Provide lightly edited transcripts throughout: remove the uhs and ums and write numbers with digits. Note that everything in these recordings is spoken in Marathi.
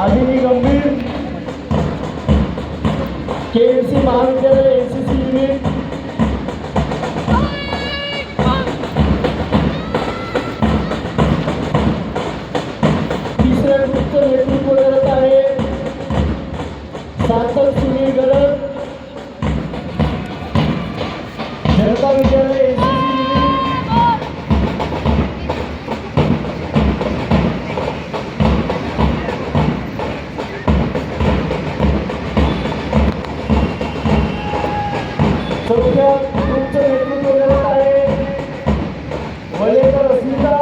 अभिनी गंभीर, केएमसी महाविद्यालय एनसीसी युनिट, तिसऱ्या ग्रुपचं नेतृत्व करत आहे सार्थक सुनील गरड, जनता विद्यालय एनसीसी युनिट, चौथ्या ग्रुपचं नेतृत्व करत आहे वलेकर अस्मिता,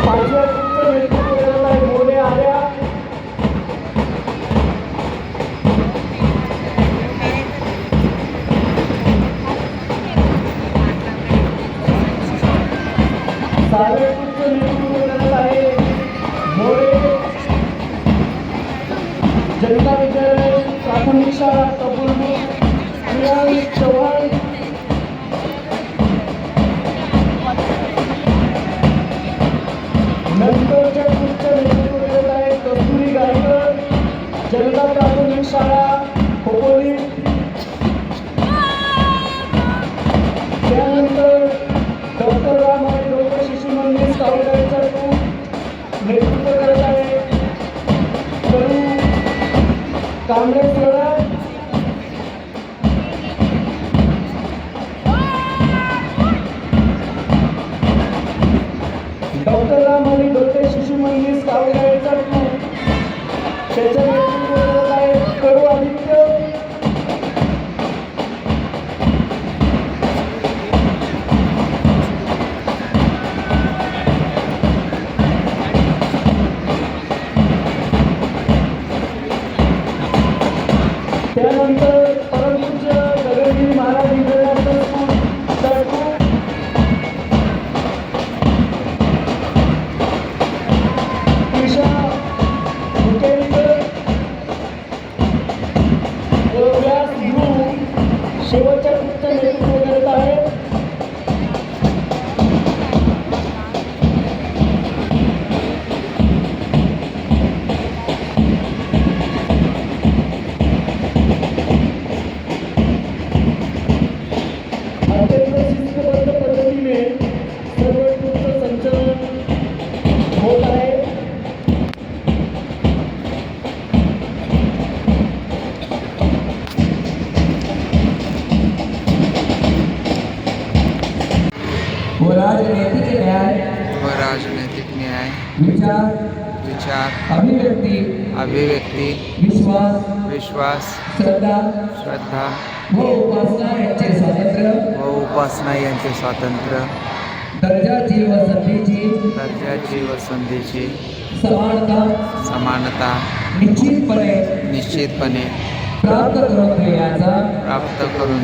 पाचव्या ग्रुपचं नेतृत्व करत आहे मोरे आर्या, सहाव्या ग्रुपचं नेतृत्व करत आहे मोरे, जनता विद्यालय प्राथमिक शाळा कपूरपूर प्रियांक चव्हाण, नंतरच्या ग्रुपचं नेतृत्व करत आहे कस्तुरी गायकर, जनता प्राथमिक शाळा खोपोली, त्यानंतर डॉक्टर राम आणि डॉक्टर शिशु मंदिर स्काउटचा ग्रुप नेतृत्व करत आहे करू काँग्रेस लढत, डॉक्टर राम आणि डॉक्टर शिशु मंदिर स्काउटचा ग्रुप त्याच्या नेतृत्व करत आहे करू आदित्य, त्यानंतर परमपूज्य Gagangiri Maharaj international school group, Isha Mukelkar, Vyas group शेवटच्या ग्रुपचं नेतृत्व करत आहे अत्यंत शिस्तबद्ध पद्धतीने सर्व ग्रुपचं संचलन होत आहे. व राजनैतिक न्याय विचार अभिव्यक्ती विश्वास श्रद्धा व उपासना यांचे स्वातंत्र्य दर्जाची व संधीची समानता निश्चितपणे प्राप्त करून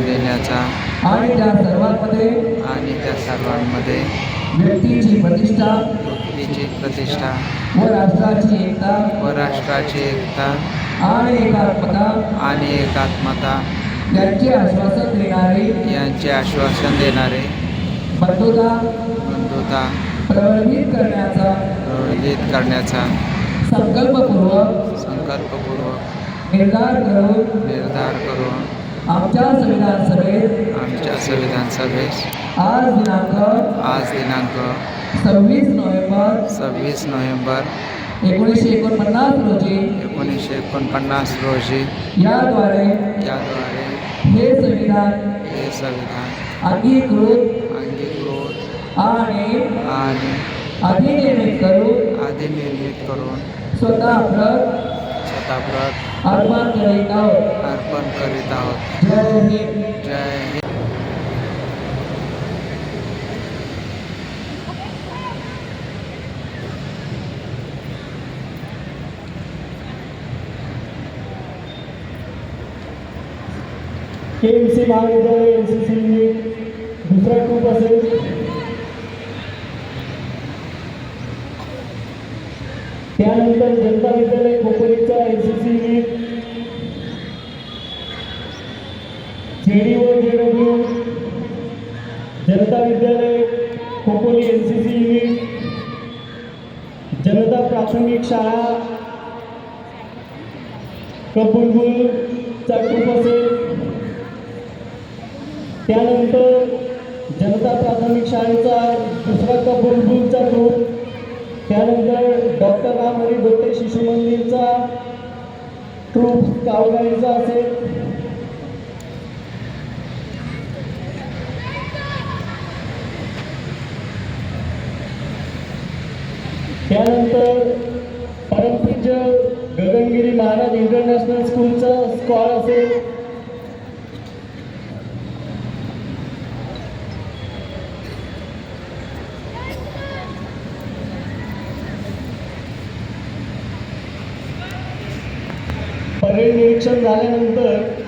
देण्याचा आणि त्या सर्वांमध्ये व्यक्तीची प्रतिष्ठा व राष्ट्राची एकता आणि एकात्मता यांचे आश्वासन देणारे बंधुता प्रवर्धित करण्याचा संकल्पपूर्वक निर्धार करून आमच्या संविधान सभेस आज दिनांक 26 नोव्हेंबर 1949 रोजी याद्वारे हे संविधान अंगीकृत आणि अधिनिर्मित करून स्वतः अर्पण करीत आहोत. जय हिंद. केएमसी महाविद्यालय एनसीसी युनिट दुसरा ग्रुप असेल, त्यानंतर जनता विद्यालय खोपोलीचा एनसीसी युनिट, जेडी व जेडब्ल्यू जनता विद्यालय खोपोली NCC युनिट, जनता प्राथमिक शाळा कबुलबुलचा ग्रुप असेल, त्यानंतर जनता प्राथमिक शाळेचा दुसरा कबुलबुलचा ग्रुप, त्यानंतर डॉक्टर रामहरी दोटे शिशु मंदिरचा ग्रुप कावगाईचा असेल, त्यानंतर परमपूज्य गगनगिरी महाराज इंटरनॅशनल स्कूलचा स्क्वॉड असेल, परेड निरीक्षण झाल्यानंतर